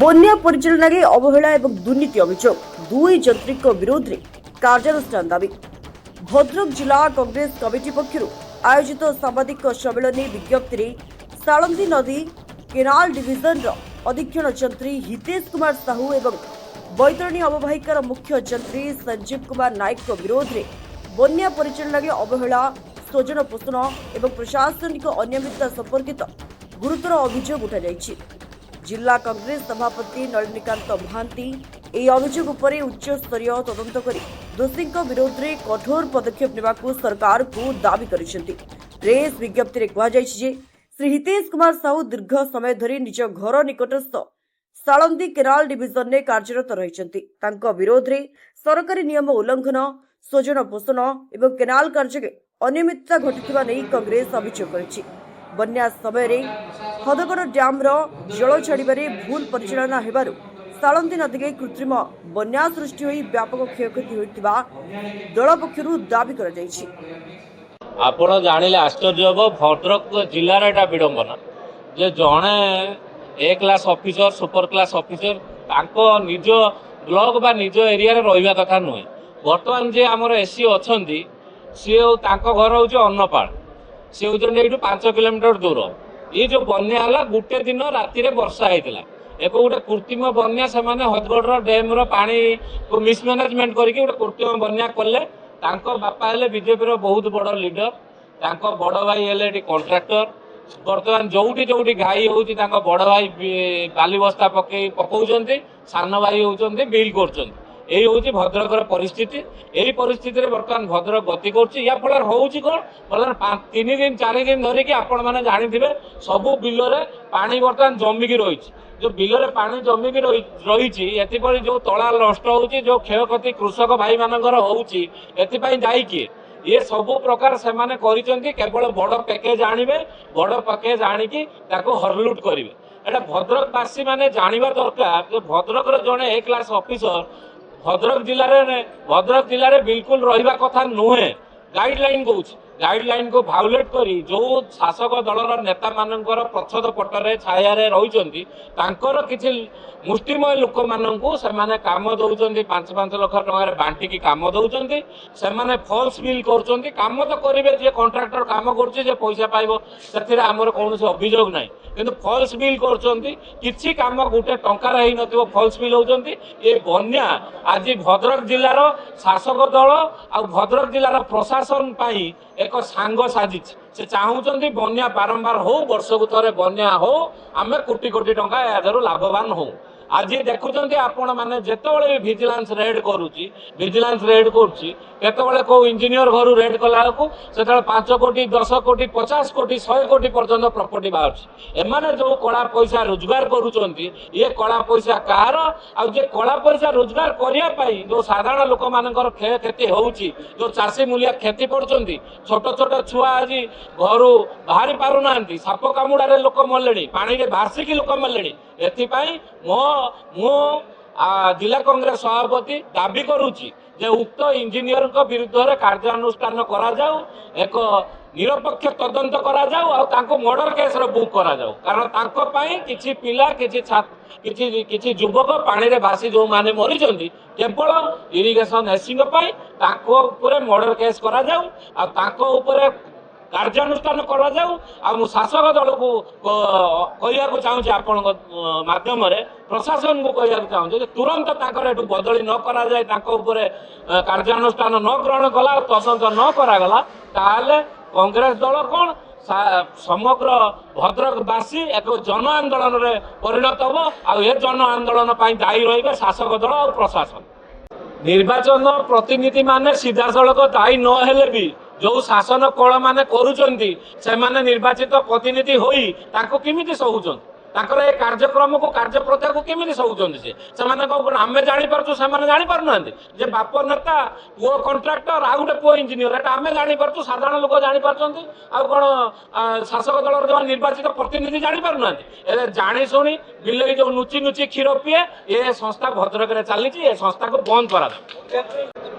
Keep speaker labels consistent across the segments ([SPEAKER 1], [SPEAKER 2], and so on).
[SPEAKER 1] बन्या परिचालन अवहेला और दुर्नीति अभियोग दुई जंत्रीक विरोध में कार्यानुष्ठान दाबी। भद्रक जिला कांग्रेस कमिटी पक्षर आयोजित सांबादिक सम्मेलन विज्ञप्ति सालंदी नदी केनाल डिविजन अधीक्षण जंत्री हितेश कुमार साहू और बैतरणी अववाहिकार मुख्य जंत्री संजीव कुमार नायक विरोध में बन्या परिचालन अवहेला स्वजन पोषण और प्रशासनिक अनियमितता संपर्कित गुरुतर अभियोग उठाଯାଇଛି। जिला कांग्रेस सभापति नलिनीकांत महांती ଏହି ଅଭିଯୋଗ ଉପରେ ଉଚ୍ଚ ସ୍ତରୀୟ ତଦନ୍ତ କରି ଦୋଷୀଙ୍କ ବିରୋଧରେ କଠୋର ପଦକ୍ଷେପ ନେବାକୁ ସରକାରକୁ ଦାବି କରିଛନ୍ତି। ପ୍ରେସ୍ ବିଜ୍ଞପ୍ତିରେ କୁହାଯାଇଛି ଯେ ଶ୍ରୀ ହିତେଶ କୁମାର ସାହୁ ଦୀର୍ଘ ସମୟ ଧରି ନିଜ ଘର ନିକଟସ୍ଥ ସାଳନ୍ଦୀ କେନାଲ ଡିଭିଜନରେ କାର୍ଯ୍ୟରତ ରହିଛନ୍ତି। ତାଙ୍କ ବିରୋଧରେ ସରକାରୀ ନିୟମ ଉଲ୍ଲଂଘନ, ସ୍ୱଜନ ପୋଷଣ ଏବଂ କେନାଲ କାର୍ଯ୍ୟରେ ଅନିୟମିତତା ଘଟିଥିବା ନେଇ କଂଗ୍ରେସ ଅଭିଯୋଗ କରିଛି। ବନ୍ୟା ସମୟରେ ହଦଗଡ଼ ଡ୍ୟାମ୍ର ଜଳ ଛାଡ଼ିବାରେ ଭୁଲ ପରିଚାଳନା ହେବାରୁ सालंदी नदी के कृत्रिम बन्या सृष्टि होई व्यापक क्षयक्षति होइतिबा दल पक्षरु दाबी करा जायछि।
[SPEAKER 2] आपण जानिले आश्चर्य हो भद्रक जिल्लार एटा विडंबना जे जणे A class officer super class officer तांको निज ब्लॉक बा निज एरिया रे रहिबा कथा नुहे। वर्तमान जे हमर एससी अछंती से तांको घर होचे अन्नपाड़ से होचंडी एठु 5 किलोमीटर दूर। ये जो बन्या हला गुटे दिन राति रे वर्षा हेतिला एक गोटे कृत्रिम बन्या से हदगढ़ डैम पानी को मिसमैनेजमेंट करके गोटे कृत्रिम बन्या कले। बापा हेले बीजेपी बहुत बड़ लीडर, बड़ भाई हेले कंट्राक्टर। बर्तमान जोटी जोटी घाई होती बड़ भाई बाली बस्ता पकाउछन्ति, सान भाई होउछन्ति बिल करछन्ति। यही हूँ भद्रकर परिस्थिति। यही परिस्थिति रे बर्तमान भद्रक गति करुच्ची। या फल हूँ कौन बर्तमान 3 दिन 4 दिन धरिकी आपण मैंने जानी सबू बिल पानी बर्तमान जमिकी रही। जो बिल में पानी जमिकी रही एथपाई जो तला नष्ट होची जो क्षयक्षति कृषक भाई मानकर होची एथपाई दायी किए? ये सबू प्रकार से माने करिसेंती केवल बड़ पैकेज आनिबे, बड़ पैकेज आनिकी ताको हरलुट करिवे। एटा भद्रकवासी माने जानिबा दरकार जे भद्रकर जने ए क्लास ऑफिसर भद्रक जिले में बिल्कुल रहिबा कथा नुहे। गाइडलाइन कौच गाइडलाइन को भाउलेट करी जो शासक दलर नेता मानकर प्रच्छद पटरे छाया रही किसी मुष्टिमय लोक मानू से काम दौरान 5-5 लाख टकर बांटिकी काम दौरान से फल्स बिल कर काम तो करेंगे जे कंट्राक्टर काम कर पैसा पाइब से आमर कौन अभियोग ना कि फल्स बिल कर काम गोटे टंकार हो फल्स बिल होती। ये बन्या आज भद्रक जिलार शासक दल आ भद्रक जिलार प्रशासन पाई एक सांग साजी से चाहूँगी बन्या बारंबार हो वर्षक थरे बन्या हो आम कोटी कोटी टंका यादर लाभवान हो। आज देखुं आपण मैंने जिते विजिलेंस रेड करुच्ची विजिलेंस रेड करुले कौ इंजीनियर घर रेड कला से 5 कोटी 10 कोटी 50 कोटी 100 कोटी पर्यटन प्रॉपर्टी बाहर एमाने जो कला पैसा रोजगार करुँच ये कला पैसा कहार आ कला पैसा रोजगार करने जो साधारण लोक मान क्षय क्षति होची जो चाषी मूलिया क्षति पड़ती छोट छोट छुआ आज घर बाहरी पार ना साप कामुड़े लोक मरले पानी भासिक लोक मरले। एथिपाई मो जिला कांग्रेस सभापति दाबी करुच्ची जे उक्त इंजीनियर विरुद्ध में कार्यानुष्ठान करा जाऊ, एक निरपेक्ष तदंत करा जाऊ और तांको मर्डर केस रे बुक करा जाऊ। कारण तांको पाई किछि पिला किछि युवक पानी रे भासी जो माने मरी जंती केवल इरिगेशन हेसिंग पाई तांको ऊपर मर्डर केस करा जाऊ और तांको ऊपर कार्यानुष्ठान करा जाऊ। आ शासक दल को कहवाक चाहूँगी आपण माध्यम प्रशासन को कहवाक चाहूँगी तुरंत एठू बदली न करा जाए कार्यानुष्ठान न ग्रहण कला तदंत न करागला ताहले कांग्रेस दल कौन समग्र भद्रकवासी एक जन आंदोलन रे परिणत हम आ जन आंदोलन दायी रही शासक दल और प्रशासन। निर्वाचन प्रतिनिधि माने सीधा सड़क दायी न हेले भी जो शासन कल माने करुचंती से माने निर्वाचित प्रतिनिधि होई ताको किमिति सहुचंती ताकर ए कार्यक्रम को कार्य प्रथा को किमिति सहुचंती से माने आमे जानि परछु से माने जानि पारु नांती जे बाप नेता पुओ कंट्राक्टर आ गोटे पुओ इंजीनियर एटा आमे जानि परछु साधारण लोक जानि परछंती आ कोन शासक दलर जो निर्वाचित प्रतिनिधि जानि पारु नांती ए जानि सुनी बिले जो नुची नुची क्षीर पिए ए संस्था भद्रक रे चली ए संस्था को बंद करा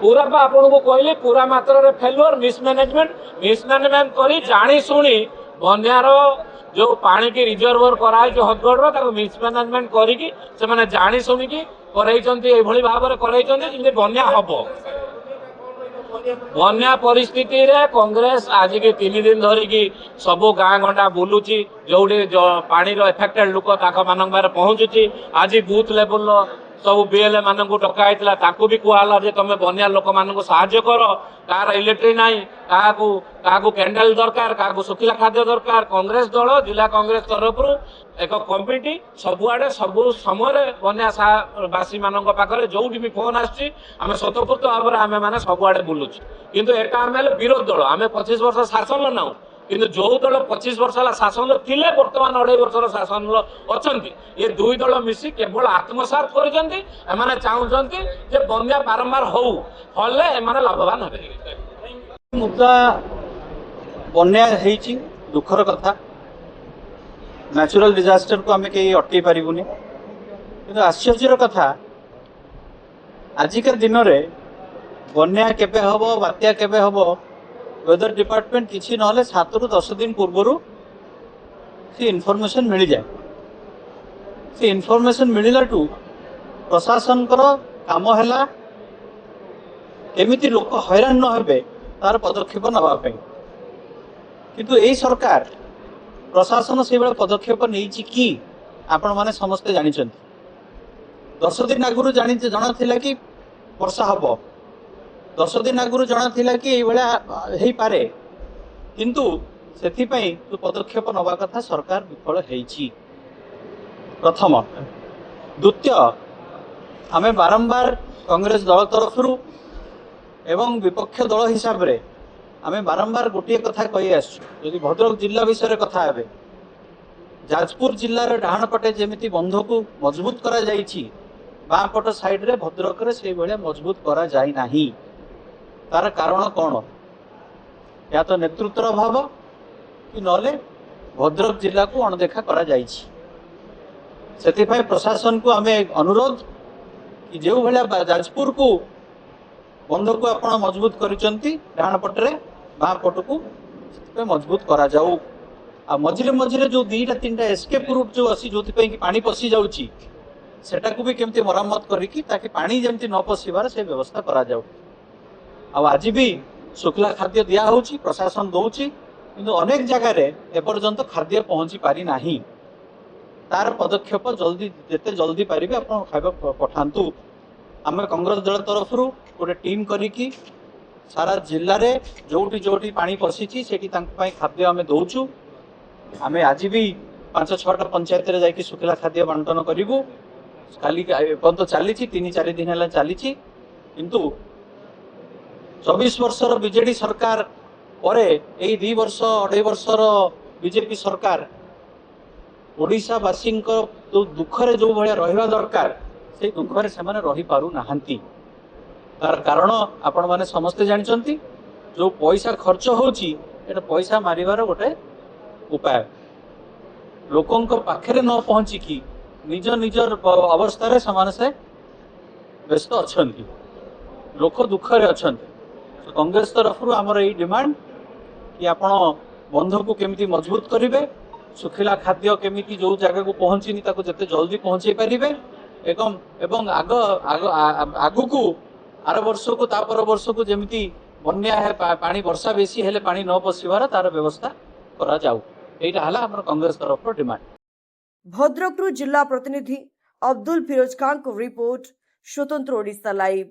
[SPEAKER 2] पूरा आपन को कहले पूरा मात्रा रे फेल्युअर मिसमैनेजमेंट करी जानी शुणी बन्यार जो पानी की रिजर्वर कराई हदगढ़ मिसमानेजमेंट करिकी से जानी शुणिकी करई भाव में बन्या हम बन्या परिस्थिति रे कांग्रेस आज की 3 दिन धरिकी सबू गाँ गंडा बुलूची जो पानी एफेक्टेड लोक पहुंचुची आज बूथ लेवल सब बीएलए मान डकाई भी कहला तुम बन्या लोक मान साहाय्य कर कार इलेक्ट्री ना क्या कैंडल दरकार क्या शुखिला खाद्य दरकार कांग्रेस दल जिला कांग्रेस तरफ एक कमिटी सबुआडे सबु समय बन्यावासी मान पाखे जो भी फोन आम स्वतःपूर्त भाव में आम मैंने सबुआडे बुलुचु किंतु एटा आम विरोध दल आम 25 वर्ष शासन नाऊ किंतु जो दल 25 वर्ष शासन थिले वर्तमान 2.5 वर्ष शासन अच्छा ये दुई दल मिसी केवल आत्मसात कर चाहते जे बन्या बारंबार हो लाभवान हे
[SPEAKER 3] मुद्दा बन्या दुखर कथा नेचुरल डिजास्टर को आम कहीं अटकई पारूनी कि आश्चर्यर कथा आजिका दिन में बन्या केबे हम बात्या केबे हम वेदर डिपार्टमेंट किसी ना 7 ରୁ 10 दिन पूर्वर से इनफॉरमेशन मिल जाए से इनफॉरमेशन मिलू प्रशासन काम है केमिति लोक हैरान न हेबे तार पदक्षेप नापी किंतु यही सरकार प्रशासन से पदक्षेप नहीं कि आपण माने समस्ते जानी 10 दिन आगुरी जना कि वर्षा हम 10 दिन आगुरी जना कि यही पारे किंतु से जो पदक्षेप नवा कथा सरकार विफल होईची प्रथम द्वितीय आमे बारंबार कांग्रेस दल तरफ एवं विपक्ष दल हिसाब रे आमे बारंबार गोटे कथा कही आसु भद्रक जिला विषय कथा हे जाजपुर जिलार डाहाण पटे जमी बंध को मजबूत करा जाइछि बाँ पट साइड रे भद्रक रे से भाया मजबूत करा जाई नाही तार कारण कौन या तो नेतृत्वर अभाव कि नले भद्रक जिला को अणदेखा करा जाइछि सेतिफाई प्रशासन को आमे अनुरोध कि जो भाया जाजपुर को बंध को आप मजबूत करिसंती डाहाण पटरे बाँ पट को मजबूत करा जाऊ आ मझिरे मझिरे जो 2-3टा एस्केप रूट जो अच्छी जो पानी पशि जाऊँगी सेटा को भी केमती मरम्मत करिकी ताकि पानी जमती न पशिबार से व्यवस्था करा जाऊ आज भी शुक्ला खाद्य दिया होची प्रशासन दौची किंतु अनेक जगह एपर्यंत खाद्य पहुंची पारी नाही तार पदक्षेप जल्दी जिते जल्दी पारे आप खाଇବା पठातु आम कांग्रेस दल तरफ गोटे टीम करिकी सारा जिले में जोटी जोटी पानी पशिची सेठी खाद्य आम दौचु आम आज भी 5-6टा पंचायत रे जाइकी शुखला खाद्य बंटन करूँ काली तो चली 3-4 दिन है चली किंतु 24 वर्षर बीजेडी सरकार पर 2 वर्ष 2.5 वर्षर बीजेपी सरकार ओडिशावासी जो दुखरे जो भाया रहा दरकार से दुखरे से रही पारु नाहंती तार कारण आपण माने समस्ते जानचंती जो पैसा खर्च होची एटा पैसा मारिबार गोटे उपाय लोकंक पाखरे न पहुंची कि निज निजर अवस्था रे समान से व्यस्त अछंती लोक दुखरे अछंती कांग्रेस तरफ आमर यही डिमांड कि आपण बंध को केमिति मजबूत करिवे सुखिला खाद्य केमिति जो जगह को पहुंचीनी ताको जते जल्दी पहुंचे पारिबे एवं आगु को आर वर्ष को तापर वर्ष को जमी बन्या है पानी वर्षा बेसी हेले पानी न पशिबार तार व्यवस्था करा जाऊ एटा हला हमर कांग्रेस तरफ डिमांड
[SPEAKER 1] भद्रक जिला प्रतिनिधि अब्दुल फिरोज खान को रिपोर्ट स्वतंत्र ओडिशा लाइव।